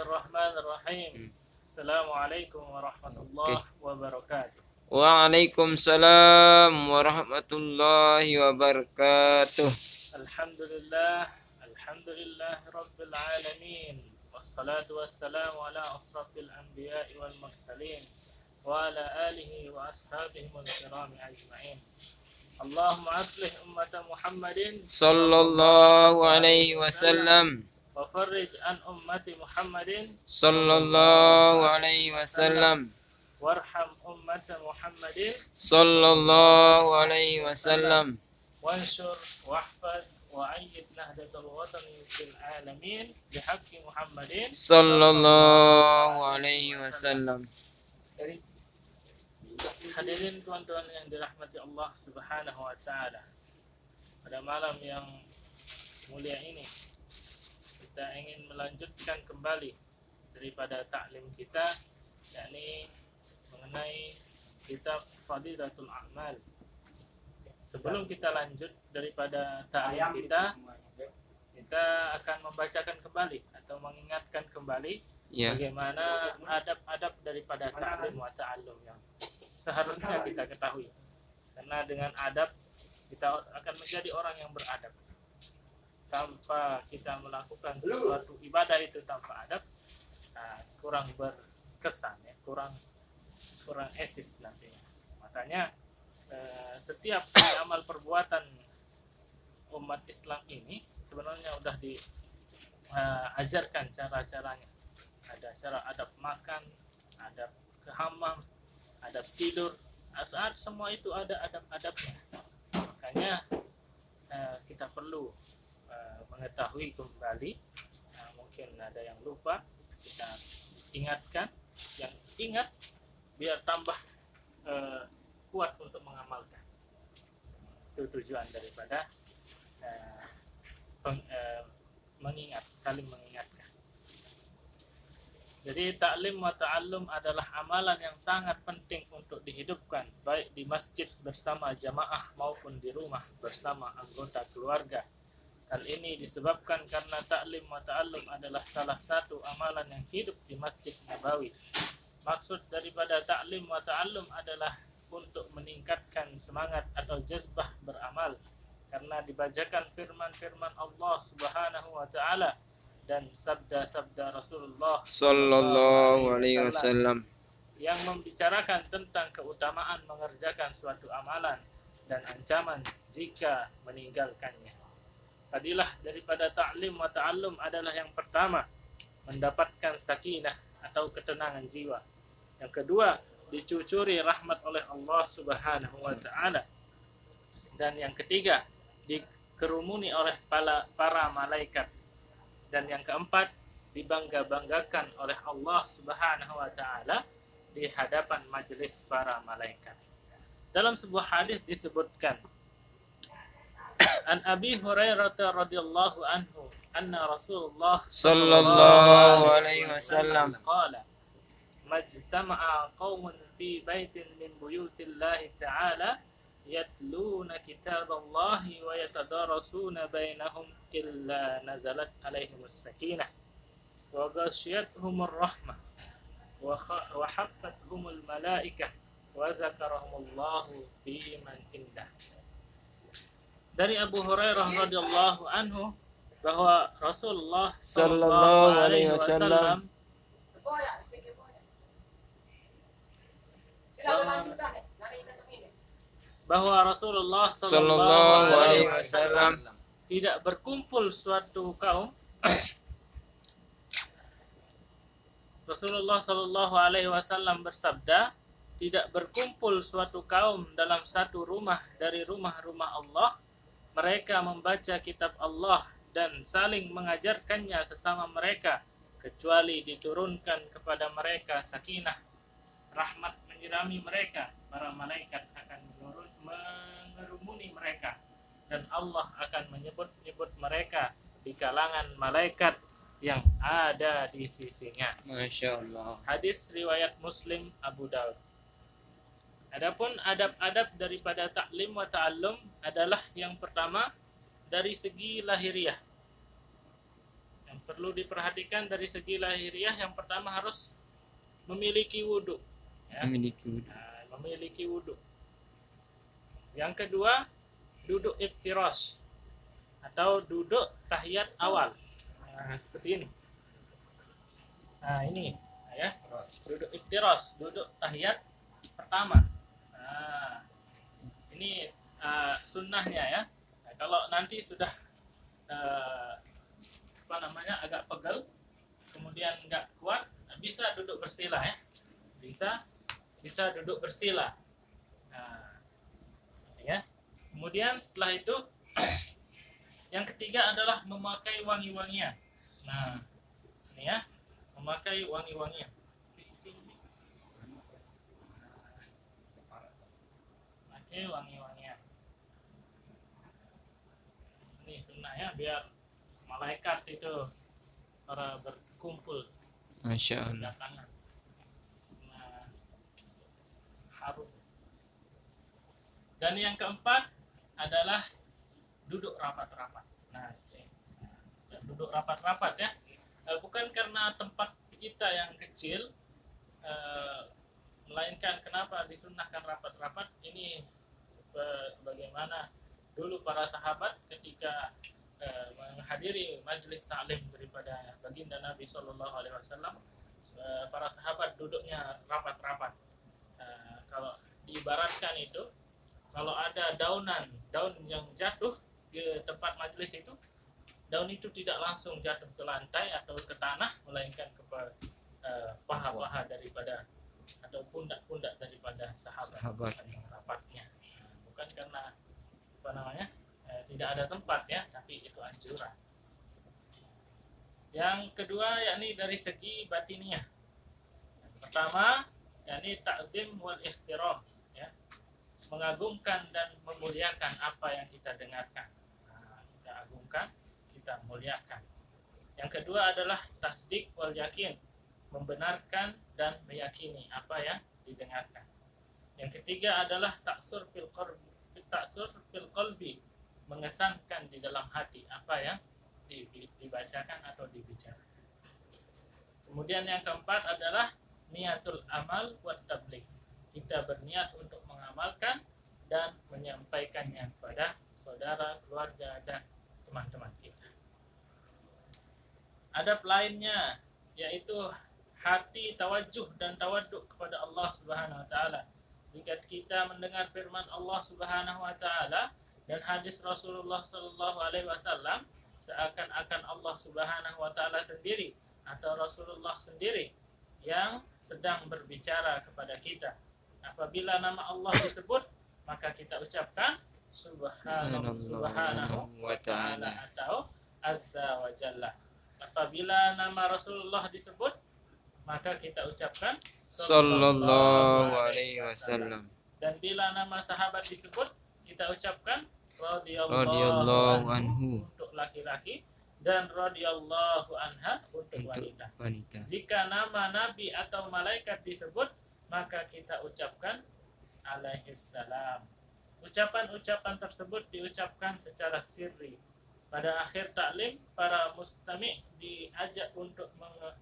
Bismillahirrahmanirrahim. Assalamualaikum warahmatullahi wabarakatuh. Waalaikumsalam warahmatullahi wabarakatuh. Alhamdulillah rabbil alamin. Wassalatu wassalamu ala asrafil anbiya'i wal mursalin wa ala alihi wa ashabihi wal kirami ajma'in. Allahumma aslih ummata Muhammadin Sallallahu alaihi wasallam. wa farrij an ummati Muhammadin Sallallahu alaihi wasallam. warham ummata Muhammadin Sallallahu alaihi wasallam. wanshur wahfad wa ayyid nahdatul watani fil alamin bihaqqi Muhammadin Sallallahu alaihi wasallam. Hadirin tuan-tuan yang dirahmati Allah Subhanahu wa taala. Pada malam yang mulia ini kita ingin melanjutkan kembali daripada taklim kita, yakni mengenai kitab Fadilatul A'mal. Sebelum kita lanjut daripada taklim kita akan membacakan kembali atau mengingatkan kembali bagaimana adab-adab daripada taklim wa ta'allum yang seharusnya kita ketahui. Karena dengan adab kita akan menjadi orang yang beradab. Tanpa kita melakukan sesuatu ibadah itu tanpa adab, kurang berkesan, ya, kurang etis nantinya. Makanya setiap amal perbuatan umat Islam ini sebenarnya sudah diajarkan cara-caranya. Ada cara adab makan, adab ke hammam, adab tidur, saat semua itu ada adab-adabnya. Makanya kita perlu mengetahui kembali. Mungkin ada yang lupa, kita ingatkan. Yang ingat biar tambah kuat untuk mengamalkan. Itu tujuan daripada saling mengingatkan. Jadi taklim wa ta'allum adalah amalan yang sangat penting untuk dihidupkan, baik di masjid bersama jamaah maupun di rumah bersama anggota keluarga. Hal ini disebabkan karena taklim wa ta'allum adalah salah satu amalan yang hidup di Masjid Nabawi. Maksud daripada taklim wa ta'allum adalah untuk meningkatkan semangat atau jazbah beramal, karena dibacakan firman-firman Allah Subhanahu wa taala dan sabda-sabda Rasulullah Sallallahu alaihi wasallam yang membicarakan tentang keutamaan mengerjakan suatu amalan dan ancaman jika meninggalkannya. Fadilah daripada ta'lim wa ta'allum adalah yang pertama, mendapatkan sakinah atau ketenangan jiwa. Yang kedua, dicucuri rahmat oleh Allah Subhanahu wa taala. Dan yang ketiga, dikerumuni oleh para malaikat. Dan yang keempat, dibangga-banggakan oleh Allah Subhanahu wa taala di hadapan majelis para malaikat. Dalam sebuah hadis disebutkan, An Abi Hurairah radhiyallahu anhu anna Rasulullah Sallallahu alaihi wasallam qala majtama'a qaumun fi baitin min buyutillahi ta'ala yatluna kitaballahi wa yatadarasuna bainahum illa nazalat alaihimus sakinah wa ghashiyatuhumur rahmah wa haffathumul malaikah wa zakarahumullahu fi man indah. Dari Abu Hurairah radhiyallahu anhu bahwa Rasulullah sallallahu alaihi wasallam Sallallahu alaihi wasallam tidak berkumpul suatu kaum. Rasulullah sallallahu alaihi wasallam bersabda, tidak berkumpul suatu kaum dalam satu rumah dari rumah-rumah Allah, mereka membaca kitab Allah dan saling mengajarkannya sesama mereka, kecuali diturunkan kepada mereka sakinah, rahmat menyirami mereka, para malaikat akan mengerumuni mereka, dan Allah akan menyebut-nyebut mereka di kalangan malaikat yang ada di sisinya. Masya Allah. Hadis riwayat Muslim, Abu Daud. Adapun adab-adab daripada taklim wa ta'allum adalah yang pertama dari segi lahiriah. Yang perlu diperhatikan dari segi lahiriah, yang pertama harus memiliki wudhu, ya. Memiliki. Memiliki wudhu. Yang kedua, duduk iftirash atau duduk tahiyat awal. Seperti ini. Ini ya, duduk iftirash, duduk tahiyat pertama. Ini sunnahnya ya. Kalau nanti sudah agak pegel, kemudian nggak kuat, bisa duduk bersila ya. Bisa duduk bersila. Ya. Kemudian setelah itu yang ketiga adalah memakai wangi-wangian. Nah, ini ya, memakai wangi-wangian. Memakai wangi-wangian. Ini sunnah ya, biar malaikat itu para berkumpul. Masya Allah. Datangan. Harum. Dan yang keempat adalah duduk rapat-rapat. Duduk rapat-rapat ya. Bukan karena tempat kita yang kecil, melainkan kenapa disunnahkan rapat-rapat. Ini sebagaimana dulu para sahabat ketika menghadiri majelis ta'lim daripada baginda Nabi SAW, para sahabat duduknya rapat-rapat. Kalau diibaratkan itu, kalau ada daun yang jatuh di tempat majelis itu, daun itu tidak langsung jatuh ke lantai atau ke tanah, melainkan ke paha-paha daripada atau pundak-pundak daripada sahabat yang rapatnya. Bukan karena tidak ada tempat ya, tapi itu anjuran. Yang kedua yakni dari segi batiniah. Pertama yakni ta'zim wal ihtiram, ya. Mengagungkan dan memuliakan apa yang kita dengarkan. Kita agungkan, kita muliakan. Yang kedua adalah tasdik wal yakin, membenarkan dan meyakini apa yang didengarkan. Yang ketiga adalah taksur fil qalbi, mengesankan di dalam hati apa yang dibacakan atau dibicarakan. Kemudian yang keempat adalah niatul amal wa tabligh. Kita berniat untuk mengamalkan dan menyampaikannya kepada saudara, keluarga, dan teman-teman kita. Adab lainnya yaitu hati tawajuh dan tawaduk kepada Allah Subhanahu wa taala. Jika kita mendengar firman Allah Subhanahu wa taala dan hadis Rasulullah sallallahu alaihi wasallam, seakan-akan Allah Subhanahu wa taala sendiri atau Rasulullah sendiri yang sedang berbicara kepada kita. Apabila nama Allah disebut, maka kita ucapkan subhanahu wa ta'ala atau azza wa jalla. Apabila nama Rasulullah disebut, maka kita ucapkan Sallallahu alaihi wasallam. Dan bila nama sahabat disebut, kita ucapkan Radhiyallahu anhu untuk laki-laki dan radhiyallahu anha untuk wanita. Jika nama nabi atau malaikat disebut, maka kita ucapkan alaihissalam. Ucapan-ucapan tersebut diucapkan secara sirri. Pada akhir taklim, para mustami' diajak untuk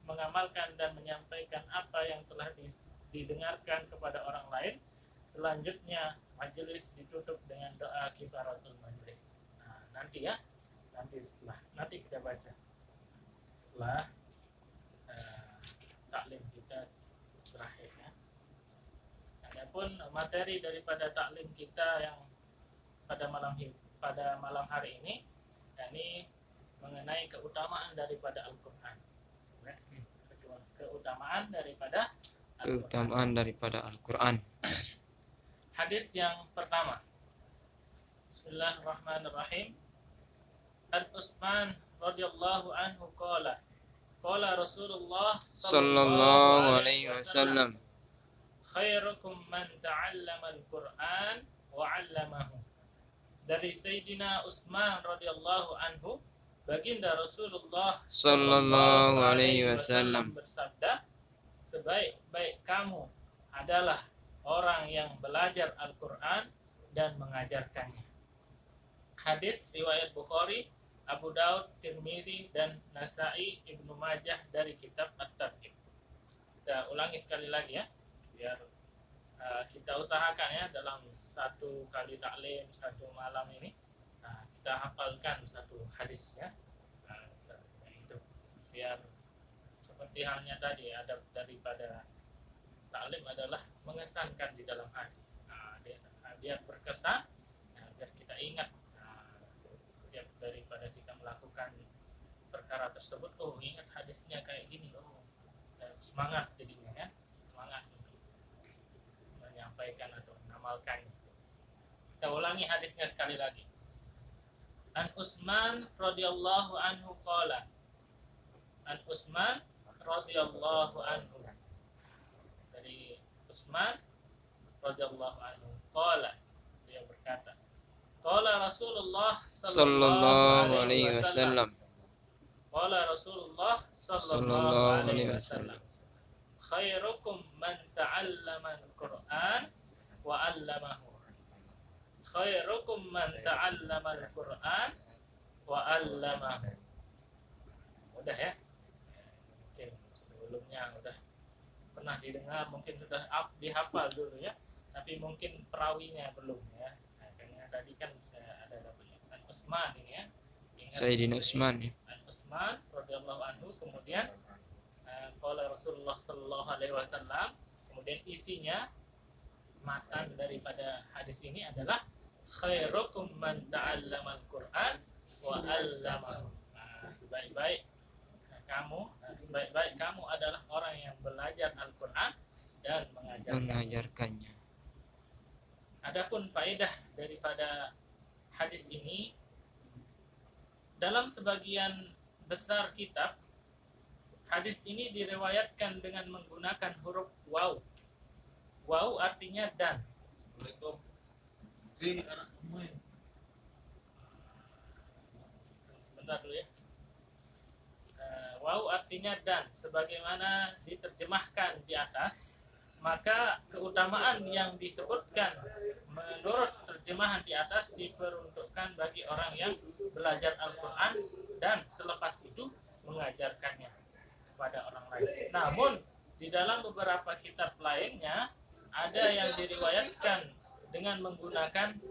mengamalkan dan menyampaikan apa yang telah didengarkan kepada orang lain. Selanjutnya majelis ditutup dengan doa kifaratul majelis. Nanti kita baca setelah taklim kita berakhir ya. Adapun materi daripada taklim kita yang pada malam hari ini, yakni mengenai keutamaan daripada Al-Quran. Keutamaan daripada Al-Quran. Hadis yang pertama. Bismillahirrahmanirrahim. An Utsman radhiyallahu anhu qala Rasulullah Sallallahu alaihi wasallam. Khairukum man ta'allama al-Qur'an wa 'allamahu. Dari Sayyidina Utsman radhiyallahu anhu, baginda Rasulullah Sallallahu alaihi wasallam bersabda, sebaik-baik kamu adalah orang yang belajar Al-Quran dan mengajarkannya. Hadis riwayat Bukhari Abu Daud, Tirmizi, dan Nasai, Ibnu Majah dari kitab At-Targhib. Kita ulangi sekali lagi ya, biar kita usahakan ya dalam satu kali taklim satu malam ini kita hafalkan satu hadisnya. Itu biar seperti halnya tadi, adab daripada taklim adalah mengesankan di dalam hati. Biar berkesan, biar kita ingat setiap daripada kita melakukan perkara tersebut. Oh, ingat hadisnya kayak gini. Oh, dan semangat jadinya ya, semangat untuk menyampaikan atau mengamalkannya. Kita ulangi hadisnya sekali lagi. An Utsman radhiyallahu anhu qala. An Utsman radhiyallahu anhu. Dari Utsman radhiyallahu anhu qala, dia berkata, qala Rasulullah sallallahu alaihi wasallam. Qala Rasulullah sallallahu alaihi wasallam. Khairukum man ta'allama al-Qur'an wa 'allamahu. Khairukum man ta'allama al-Qur'an wa 'allamahu. Udah ya? Mungkin sebelumnya udah pernah didengar, mungkin sudah dihafal dulu ya. Tapi mungkin perawinya belum ya. Nah, karena tadi kan saya ada dapat Utsman ini ya. Sayyidina Utsman ya. Utsman radhiyallahu anhu, kemudian qala Rasulullah sallallahu alaihi wasallam, kemudian isinya matan daripada hadis ini adalah khairukum man ta'allama al-Qur'an wa 'allamahu. Sebaik-baik kamu adalah orang yang belajar Al-Qur'an dan mengajarkannya. Adapun faedah daripada hadis ini, dalam sebagian besar kitab, hadis ini diriwayatkan dengan menggunakan huruf waw. Waw artinya dan. Sebentar dulu ya. Waw artinya dan, sebagaimana diterjemahkan di atas. Maka keutamaan yang disebutkan menurut terjemahan di atas diperuntukkan bagi orang yang belajar Al-Quran dan selepas itu mengajarkannya kepada orang lain. Namun di dalam beberapa kitab lainnya ada yang diriwayatkan dengan menggunakan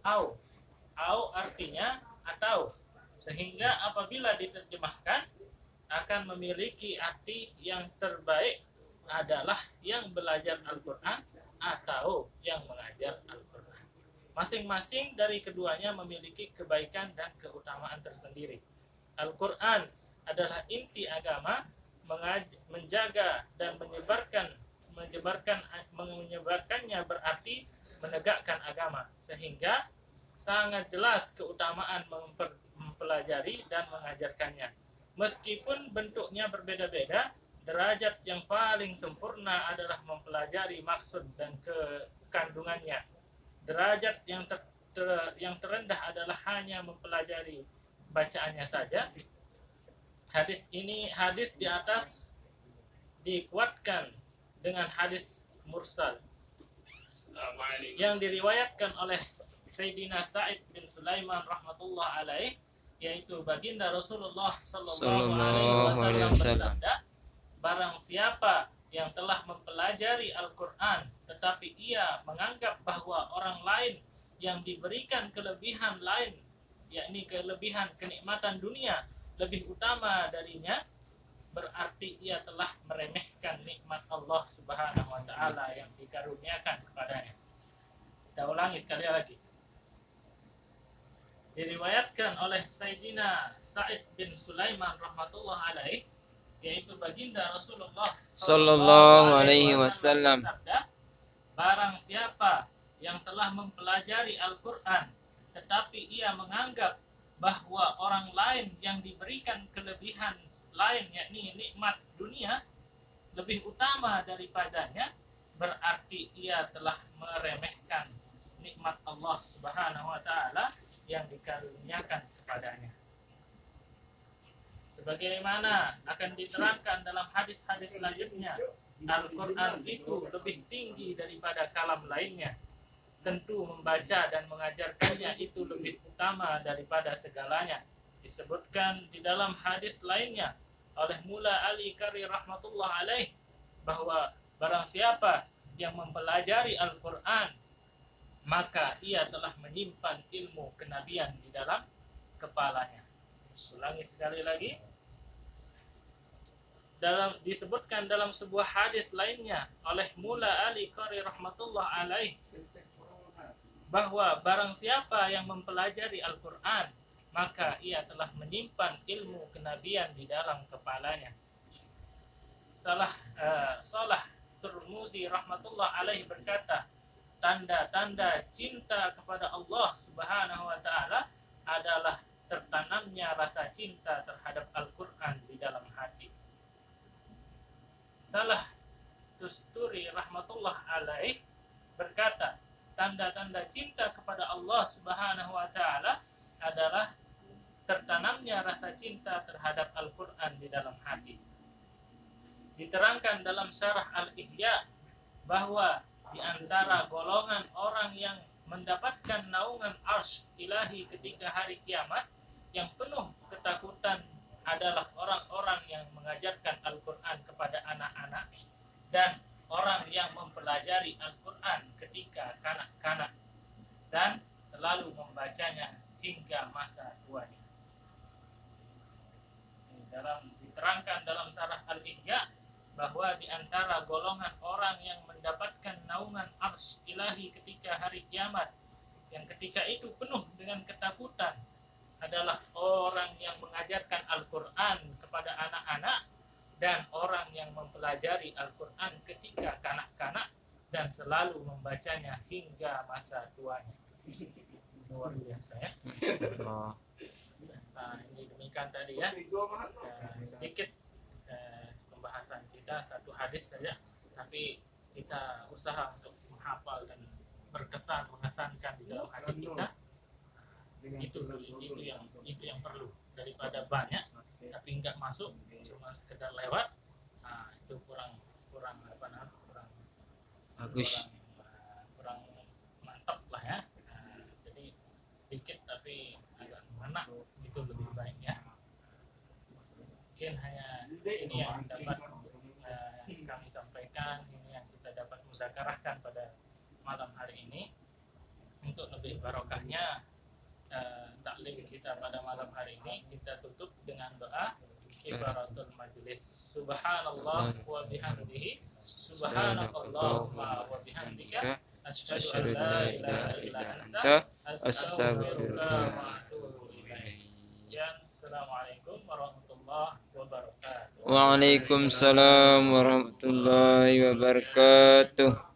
au. Au artinya atau, sehingga apabila diterjemahkan akan memiliki arti yang terbaik adalah yang belajar Al-Quran atau yang mengajar Al-Quran. Masing-masing dari keduanya memiliki kebaikan dan keutamaan tersendiri. Al-Quran adalah inti agama, menjaga dan menyebarkannya berarti menegakkan agama, sehingga sangat jelas keutamaan mempelajari dan mengajarkannya. Meskipun bentuknya berbeda-beda, derajat yang paling sempurna adalah mempelajari maksud dan kandungannya. Derajat yang terendah adalah hanya mempelajari bacaannya saja. Hadis di atas dikuatkan dengan hadis mursal yang diriwayatkan oleh Sayyidina Sa'id bin Sulaiman rahmatullah alaih, yaitu baginda Rasulullah sallallahu alaihi wasallam bersabda, barang siapa yang telah mempelajari Al-Quran tetapi ia menganggap bahwa orang lain yang diberikan kelebihan lain, yakni kelebihan kenikmatan dunia, lebih utama darinya, berarti ia telah meremehkan nikmat Allah Subhanahu wa taala yang dikaruniakan kepadanya. Kita ulangi sekali lagi. Diriwayatkan oleh Sayyidina Sa'id bin Sulaiman rahmatullah alaih, yaitu baginda Rasulullah sallallahu alaihi wasallam, bersabda, barang siapa yang telah mempelajari Al-Quran tetapi ia menganggap bahwa orang lain yang diberikan kelebihan lain, yakni nikmat dunia, lebih utama daripadanya, berarti ia telah meremehkan nikmat Allah Subhanahu wa taala yang dikaruniakan kepadanya. Sebagaimana akan diterangkan dalam hadis-hadis selanjutnya, Al-Quran itu lebih tinggi daripada kalam lainnya. Tentu membaca dan mengajarkannya itu lebih utama daripada segalanya. Disebutkan di dalam hadis lainnya oleh Mula Ali Kari rahmatullah alaih bahwa barang siapa yang mempelajari Al-Quran maka ia telah menyimpan ilmu kenabian di dalam kepalanya. Ulangi sekali lagi. Disebutkan dalam sebuah hadis lainnya oleh Mula Ali Qari rahmatullah alaih bahwa barang siapa yang mempelajari Al-Quran maka ia telah menyimpan ilmu kenabian di dalam kepalanya. Salah Turmuzi rahmatullah alaih berkata, tanda-tanda cinta kepada Allah subhanahu wa ta'ala adalah tertanamnya rasa cinta terhadap Al-Quran di dalam hati. Salah Tusturi rahmatullah alaih berkata, tanda-tanda cinta kepada Allah subhanahu wa ta'ala adalah tertanamnya rasa cinta terhadap Al-Quran di dalam hati. Diterangkan dalam syarah Al-Ihya bahwa di antara golongan orang yang mendapatkan naungan arsy ilahi ketika hari kiamat yang penuh ketakutan adalah orang-orang yang mengajarkan Al-Quran kepada anak-anak dan orang yang mempelajari Al-Quran ketika kanak-kanak dan selalu membacanya hingga masa tuanya. Diterangkan dalam syarah Al-Ihya bahwa di antara golongan orang yang mendapatkan naungan arsy ilahi ketika hari kiamat yang ketika itu penuh dengan ketakutan adalah orang yang mengajarkan Al-Quran kepada anak-anak dan orang yang mempelajari Al-Quran ketika kanak-kanak dan selalu membacanya hingga masa tuanya. Luar biasa ya. Nah, ini demikian tadi ya. Sedikit pembahasan kita, satu hadis saja, tapi kita usaha untuk menghafal dan berkesan, mengesankan di dalam hati kita. Itu yang perlu, daripada banyak tapi nggak masuk, cuma sekedar lewat. Nah, itu kurang bagus. kurang mantap lah ya. Jadi sedikit tapi agak mengena, itu lebih baik ya. Mungkin hanya ini yang dapat kami sampaikan, ini yang kita dapat muzakarahkan pada malam hari ini. Untuk lebih barokahnya taklim kita pada malam hari ini, kita tutup dengan doa kifaratul majlis. Subhanallah wa bihamdihi, subhanakallahumma wa bihamdika, asyhadu an la ilaha illa anta, astaghfiruka wa atubu ilaik. Assalamualaikum warahmatullahi wabarakatuh. Waalaikumsalam warahmatullahi wabarakatuh.